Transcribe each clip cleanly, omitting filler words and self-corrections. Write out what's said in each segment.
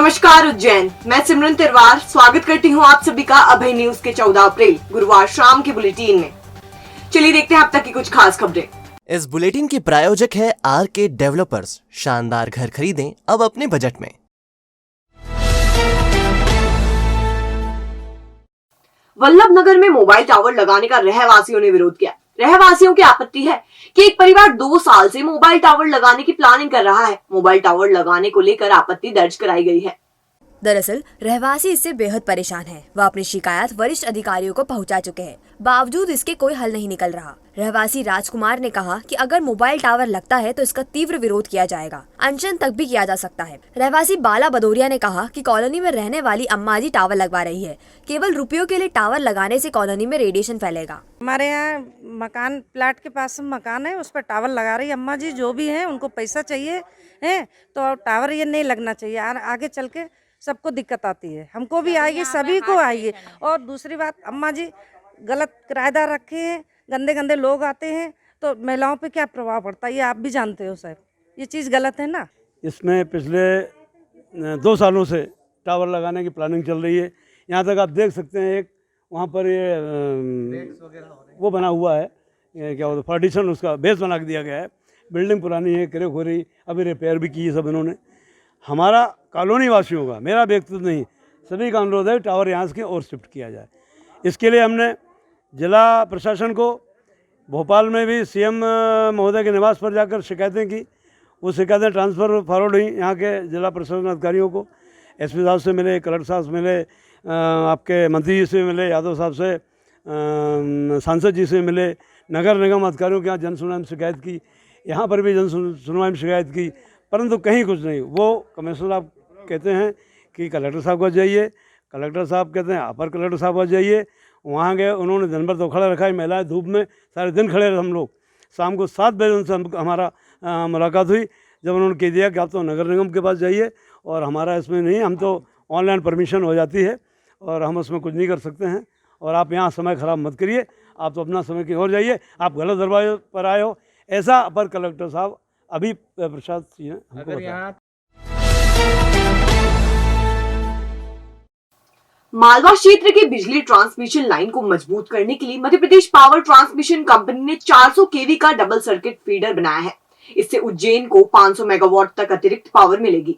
नमस्कार उज्जैन, मैं सिमरन तिरवार स्वागत करती हूँ आप सभी का अभय न्यूज के 14 अप्रैल गुरुवार शाम के बुलेटिन में। चलिए देखते हैं अब तक की कुछ खास खबरें। इस बुलेटिन के प्रायोजक है आरके डेवलपर्स। शानदार घर खरीदें अब अपने बजट में। वल्लभनगर में मोबाइल टावर लगाने का रहवासियों ने विरोध किया। रहवासियों की आपत्ति है कि एक परिवार 2 साल से मोबाइल टावर लगाने की प्लानिंग कर रहा है। मोबाइल टावर लगाने को लेकर आपत्ति दर्ज कराई गई है। दरअसल रहवासी इससे बेहद परेशान है। वह अपनी शिकायत वरिष्ठ अधिकारियों को पहुंचा चुके हैं, बावजूद इसके कोई हल नहीं निकल रहा। रहवासी राजकुमार ने कहा कि अगर मोबाइल टावर लगता है तो इसका तीव्र विरोध किया जाएगा, अनशन तक भी किया जा सकता है। रहवासी बाला बदौरिया ने कहा कि कॉलोनी में रहने वाली अम्मा जी टावर लगवा रही है। केवल रुपयों के लिए टावर लगाने से कॉलोनी में रेडिएशन फैलेगा। हमारे यहाँ मकान प्लाट के पास मकान है, उस पर टावर लगा रही अम्मा जी। जो भी है उनको पैसा चाहिए है तो टावर ये नहीं लगना चाहिए। आगे चल के सबको दिक्कत आती है, हमको भी आएगी, सभी को आएगी। और दूसरी बात, अम्मा जी गलत किराएदार रखे हैं, गंदे गंदे लोग आते हैं तो महिलाओं पे क्या प्रभाव पड़ता है ये आप भी जानते हो सर। ये चीज़ गलत है ना। इसमें पिछले 2 सालों से टावर लगाने की प्लानिंग चल रही है। यहाँ तक आप देख सकते हैं, एक वहाँ पर ये वो बना हुआ है, ये क्या होता है, पार्टीशन, उसका बेस बना के दिया गया है। बिल्डिंग पुरानी है, क्रैक हो रही, अभी रिपेयर भी की है सब इन्होंने। हमारा कॉलोनी वासियों का, मेरा व्यक्तित्व नहीं, सभी का अनुरोध है टावर यहाँ से और शिफ्ट किया जाए। इसके लिए हमने जिला प्रशासन को, भोपाल में भी सीएम महोदय के निवास पर जाकर शिकायतें की। वो शिकायतें ट्रांसफ़र फॉरवर्ड हुई यहाँ के जिला प्रशासन अधिकारियों को। एसपी साहब से मिले, कलेक्टर साहब से मिले, आपके मंत्री जी से मिले, यादव साहब से, सांसद जी से मिले, नगर निगम अधिकारियों के यहाँ जन सुनवाई में शिकायत की, यहाँ पर भी जन सुनवाई में शिकायत की, परंतु कहीं कुछ नहीं। वो कमिश्नर साहब कहते हैं कि कलेक्टर साहब को जाइए, कलेक्टर साहब कहते हैं अपर कलेक्टर साहब को जाइए। वहाँ गए, उन्होंने दिन भर तो खड़ा रखा है, महिलाएं धूप में सारे दिन खड़े रहे हम लोग। शाम को 7 बजे उनसे हमारा मुलाकात हुई, जब उन्होंने कह दिया कि आप तो नगर निगम के पास जाइए और हमारा इसमें नहीं, हम तो ऑनलाइन परमिशन हो जाती है और हम उसमें कुछ नहीं कर सकते हैं, और आप यहाँ समय ख़राब मत करिए, आप तो अपना समय की ओर जाइए, आप गलत दरवाजे पर आए हो। ऐसा अपर कलेक्टर साहब अभी प्रसाद जी ने हमको बताया। मालवा क्षेत्र की बिजली ट्रांसमिशन लाइन को मजबूत करने के लिए Madhya Pradesh power transmission company ने 400 केवी का डबल सर्किट फीडर बनाया है। इससे उज्जैन को 500 मेगावाट तक अतिरिक्त पावर मिलेगी।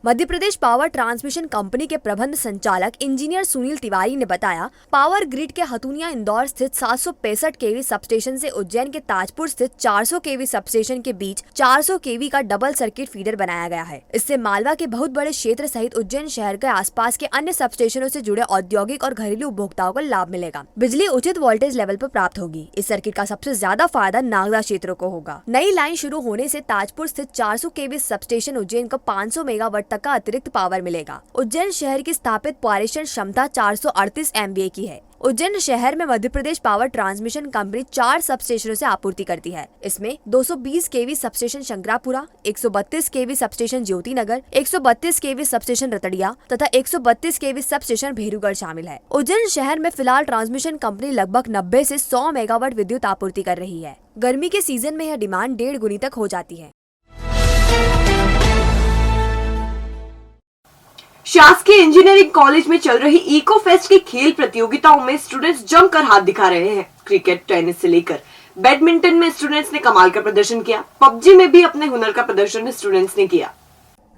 Madhya Pradesh power transmission company के प्रबंध संचालक इंजीनियर सुनील तिवारी ने बताया, पावर ग्रिड के हथुनिया इंदौर स्थित 765 केवी सबस्टेशन से उज्जैन के ताजपुर स्थित 400 केवी सबस्टेशन के बीच 400 केवी का डबल सर्किट फीडर बनाया गया है। इससे मालवा के बहुत बड़े क्षेत्र सहित उज्जैन शहर के आसपास के अन्य सबस्टेशनों से जुड़े औद्योगिक और घरेलू उपभोक्ताओं को लाभ मिलेगा। बिजली उचित वोल्टेज लेवल पर प्राप्त होगी। इस सर्किट का सबसे ज्यादा फायदा नागदा क्षेत्रों को होगा। नई लाइन शुरू होने से ताजपुर स्थित 400 केवी सबस्टेशन उज्जैन को 500 मेगावाट तक का अतिरिक्त पावर मिलेगा। उज्जैन शहर की स्थापित पारेषण क्षमता 438 MVA की है। उज्जैन शहर में Madhya Pradesh power transmission company 4 सबस्टेशनों से आपूर्ति करती है। इसमें 220 केवी सबस्टेशन शंकरापुरा, 132 केवी सबस्टेशन ज्योति नगर, 132 केवी सबस्टेशन रतड़िया तथा 132 केवी सबस्टेशन भेरूगढ़ शामिल है। उज्जैन शहर में फिलहाल ट्रांसमिशन कंपनी लगभग 90 से 100 मेगावाट विद्युत आपूर्ति कर रही है। गर्मी के सीजन में यह डिमांड 1.5 गुनी तक हो जाती है। शासकीय इंजीनियरिंग कॉलेज में चल रही इको फेस्ट की खेल प्रतियोगिताओं में स्टूडेंट्स जमकर हाथ दिखा रहे हैं। क्रिकेट, टेनिस से लेकर बैडमिंटन में स्टूडेंट्स ने कमाल का प्रदर्शन किया। पबजी में भी अपने हुनर का प्रदर्शन स्टूडेंट्स ने किया।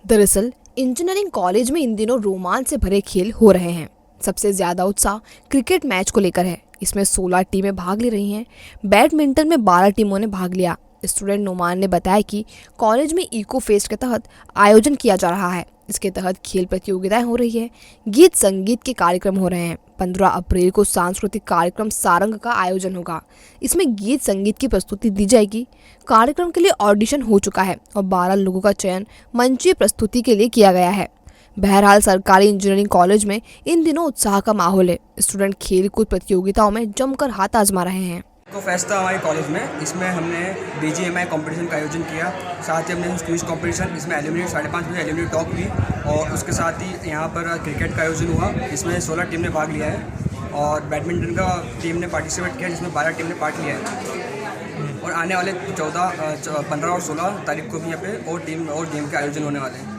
दरअसल इंजीनियरिंग कॉलेज में इन दिनों रोमांच से भरे खेल हो रहे हैं। सबसे ज्यादा उत्साह क्रिकेट मैच को लेकर है। इसमें 16 टीमें भाग ले रही हैं। बैडमिंटन में 12 टीमों ने भाग लिया। स्टूडेंट नुमान ने बताया कि कॉलेज में इको फेस्ट के तहत आयोजन किया जा रहा है। इसके तहत खेल प्रतियोगिताएं हो रही है, गीत संगीत के कार्यक्रम हो रहे हैं। 15 अप्रैल को सांस्कृतिक कार्यक्रम सारंग का आयोजन होगा। इसमें गीत संगीत की प्रस्तुति दी जाएगी। कार्यक्रम के लिए ऑडिशन हो चुका है और 12 लोगों का चयन मंचीय प्रस्तुति के लिए किया गया है। बहरहाल सरकारी इंजीनियरिंग कॉलेज में इन दिनों उत्साह का माहौल है। स्टूडेंट खेल कूद प्रतियोगिताओं में जमकर हाथ आजमा रहे हैं। इको फेस्ट था हमारे कॉलेज में। इसमें हमने BGMI कंपटीशन का आयोजन किया। साथ ही हमने क्विज कंपटीशन, इसमें एल्यूमिनी 5:30 बजे एल्यूमिनी टॉक हुई और उसके साथ ही यहाँ पर क्रिकेट का आयोजन हुआ। इसमें 16 टीम ने भाग लिया है और बैडमिंटन का टीम ने पार्टिसिपेट किया जिसमें 12 टीम ने पार्ट लिया है। और आने वाले 15 और 16 तारीख को भी यहाँ पे और टीम और गेम के आयोजन होने वाले हैं।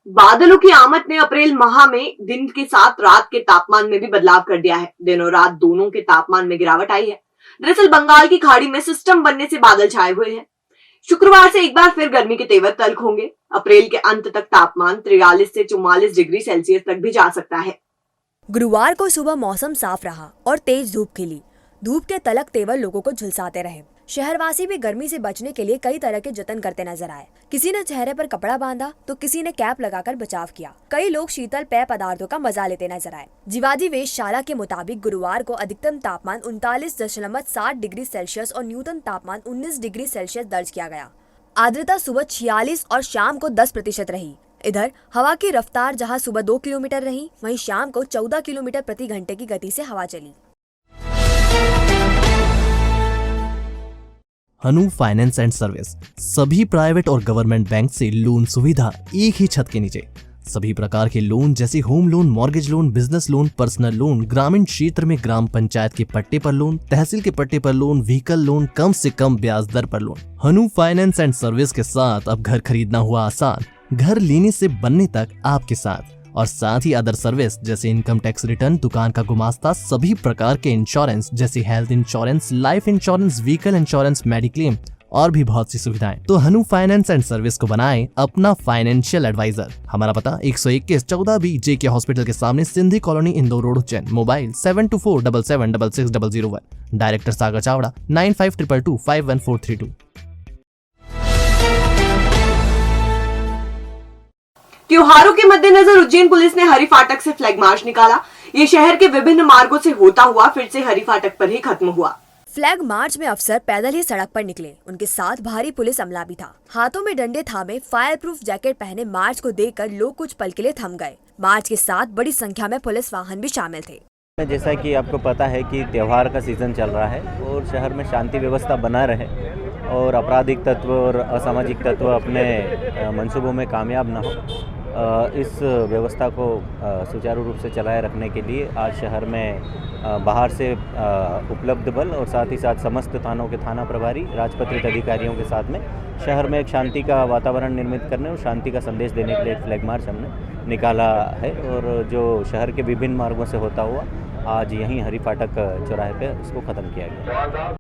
बादलों की आमद ने अप्रैल माह में दिन के साथ रात के तापमान में भी बदलाव कर दिया है। दिन और रात दोनों के तापमान में गिरावट आई है। दरअसल बंगाल की खाड़ी में सिस्टम बनने से बादल छाए हुए हैं। शुक्रवार से एक बार फिर गर्मी के तेवर तल्ख होंगे। अप्रैल के अंत तक तापमान 43 से 44 डिग्री सेल्सियस तक भी जा सकता है। गुरुवार को सुबह मौसम साफ रहा और तेज धूप खिली। धूप के तलक तेवर लोगों को झुलसाते रहे। शहरवासी भी गर्मी से बचने के लिए कई तरह के जतन करते नजर आए। किसी ने चेहरे पर कपड़ा बांधा तो किसी ने कैप लगाकर बचाव किया। कई लोग शीतल पेय पदार्थों का मजा लेते नजर आए। जीवाजी वेधशाला के मुताबिक गुरुवार को अधिकतम तापमान 39.7 डिग्री सेल्सियस और न्यूनतम तापमान 19 डिग्री सेल्सियस दर्ज किया गया। आर्द्रता सुबह 46 और शाम को 10% रही। इधर हवा की रफ्तार जहां सुबह 2 किलोमीटर रही, वहीं शाम को 14 किलोमीटर प्रति घंटे की गति से हवा चली। हनु फाइनेंस एंड सर्विस, सभी प्राइवेट और गवर्नमेंट बैंक से लोन सुविधा एक ही छत के नीचे। सभी प्रकार के लोन जैसे home loan, mortgage loan, business loan, personal loan, ग्रामीण क्षेत्र में ग्राम पंचायत के पट्टे पर लोन, तहसील के पट्टे पर लोन, व्हीकल लोन, कम से कम ब्याज दर पर loan. Hanu finance and service के साथ अब घर खरीदना हुआ आसान, घर लेने से बनने तक आपके साथ। और साथ ही अदर सर्विस जैसे इनकम टैक्स रिटर्न, दुकान का गुमास्ता, सभी प्रकार के इंश्योरेंस जैसे health insurance, life insurance, vehicle insurance, mediclaim और भी बहुत सी सुविधाएं। तो हनु फाइनेंस एंड सर्विस को बनाएं अपना फाइनेंशियल एडवाइजर। हमारा पता 121 14B JK हॉस्पिटल के सामने, Sindhi colony, Indore road, Ujjain. Mobile 7247766001। Director Sagar Chawda 9522251432। त्योहारों के मद्देनजर उज्जैन पुलिस ने हरि फाटक से फ्लैग मार्च निकाला। ये शहर के विभिन्न मार्गों से होता हुआ फिर से हरि फाटक पर ही खत्म हुआ। फ्लैग मार्च में अफसर पैदल ही सड़क पर निकले। उनके साथ भारी पुलिस अमला भी था। हाथों में डंडे थामे, फायर प्रूफ जैकेट पहने मार्च को देखकर लोग कुछ पल के लिए थम गए। मार्च के साथ बड़ी संख्या में पुलिस वाहन भी शामिल थे। जैसा कि आपको पता है कि त्यौहार का सीज़न चल रहा है और शहर में शांति व्यवस्था बना रहे और आपराधिक तत्व और असामाजिक तत्व अपने मंसूबों में कामयाब न हो, इस व्यवस्था को सुचारू रूप से चलाए रखने के लिए आज शहर में बाहर से उपलब्ध बल और साथ ही साथ समस्त थानों के थाना प्रभारी, राजपत्रित अधिकारियों के साथ में शहर में एक शांति का वातावरण निर्मित करने और शांति का संदेश देने के लिए एक फ्लैग मार्च हमने निकाला है। और जो शहर के विभिन्न मार्गों से होता हुआ आज यहीं हरि फाटक चौराहे पे उसको ख़त्म किया गया।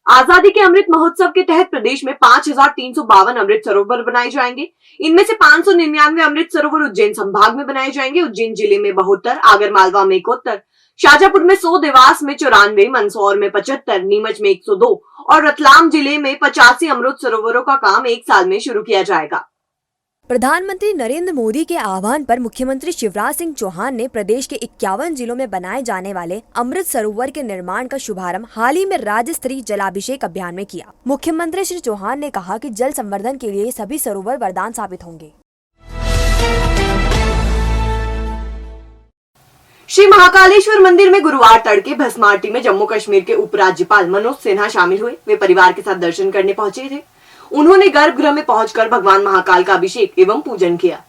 आजादी के अमृत महोत्सव के तहत प्रदेश में 5352 अमृत सरोवर बनाए जाएंगे। इनमें से 599 अमृत सरोवर उज्जैन संभाग में बनाए जाएंगे। उज्जैन जिले में 72, आगरमालवा में 71, शाजापुर में 100, देवास में 94, मंदसौर में 75, नीमच में 102 और रतलाम जिले में 85 अमृत सरोवरों का काम एक साल में शुरू किया जाएगा। प्रधानमंत्री नरेंद्र मोदी के आह्वान पर मुख्यमंत्री शिवराज सिंह चौहान ने प्रदेश के 51 जिलों में बनाए जाने वाले अमृत सरोवर के निर्माण का शुभारंभ हाल ही में राज्य स्तरीय जलाभिषेक अभियान में किया। मुख्यमंत्री श्री चौहान ने कहा कि जल संवर्धन के लिए सभी सरोवर वरदान साबित होंगे। श्री महाकालेश्वर मंदिर में गुरुवार तड़के भस्म आरती में जम्मू कश्मीर के उपराज्यपाल मनोज सिन्हा शामिल हुए। वे परिवार के साथ दर्शन करने पहुंचे थे। उन्होंने गर्भगृह में पहुंचकर भगवान महाकाल का अभिषेक एवं पूजन किया।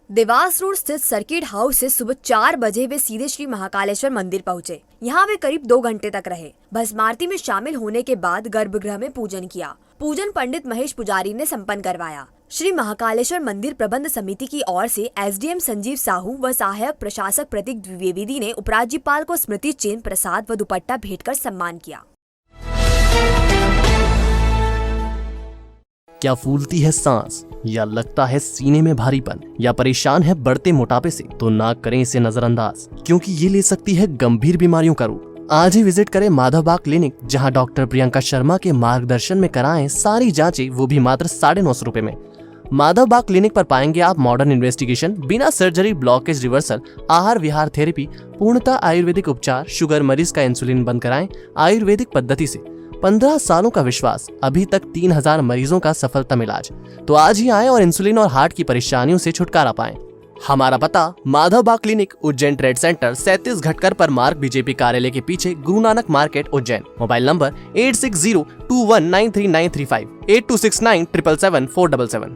देवास रोड स्थित सर्किट हाउस से सुबह 4 बजे वे सीधे श्री महाकालेश्वर मंदिर पहुंचे। यहाँ वे करीब 2 घंटे तक रहे। भस्म आरती में शामिल होने के बाद गर्भगृह में पूजन किया। पूजन पंडित महेश पुजारी ने संपन्न करवाया। श्री महाकालेश्वर मंदिर प्रबंध समिति की ओर से SDM संजीव साहू व सहायक प्रशासक प्रतीक द्विवेदी ने उपराज्यपाल को स्मृति चिन्ह, प्रसाद व दुपट्टा भेंट कर सम्मान किया। क्या फूलती है सांस, या लगता है सीने में भारीपन, या परेशान है बढ़ते मोटापे से, तो ना करें इसे नजरअंदाज, क्योंकि ये ले सकती है गंभीर बीमारियों का रूप। आज ही विजिट करें माधव बाग क्लिनिक, जहां डॉक्टर प्रियंका शर्मा के मार्गदर्शन में कराएं सारी जांचें, वो भी मात्र 950 रुपए में। माधव बाग क्लिनिक पर पाएंगे आप मॉडर्न इन्वेस्टिगेशन, बिना सर्जरी, ब्लॉकेज रिवर्सल, आहार विहार थेरेपी, पूर्णतः आयुर्वेदिक उपचार, शुगर मरीज का इंसुलिन बंद कराएं आयुर्वेदिक पद्धति से। 15 सालों का विश्वास, अभी तक 3000 मरीजों का सफलतम इलाज। तो आज ही आएं और इंसुलिन और हार्ट की परेशानियों से छुटकारा पाएं। हमारा पता माधव बाग क्लिनिक, उज्जैन ट्रेड सेंटर 37 घटकर पर मार्ग, बीजेपी कार्यालय के पीछे, Guru Nanak market, Ujjain. Mobile number 8602193935, 8269777477।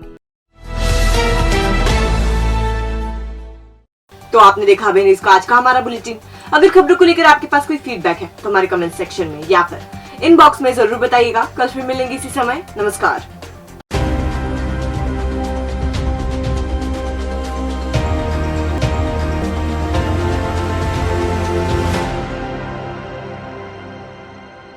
तो आपने देखा बेन इसका आज का हमारा बुलेटिन। अगर खबरों को लेकर आपके पास कोई फीडबैक है तो हमारे कमेंट सेक्शन में या फिर इनबॉक्स में जरूर बताइएगा। कल फिर मिलेंगे इसी समय। नमस्कार।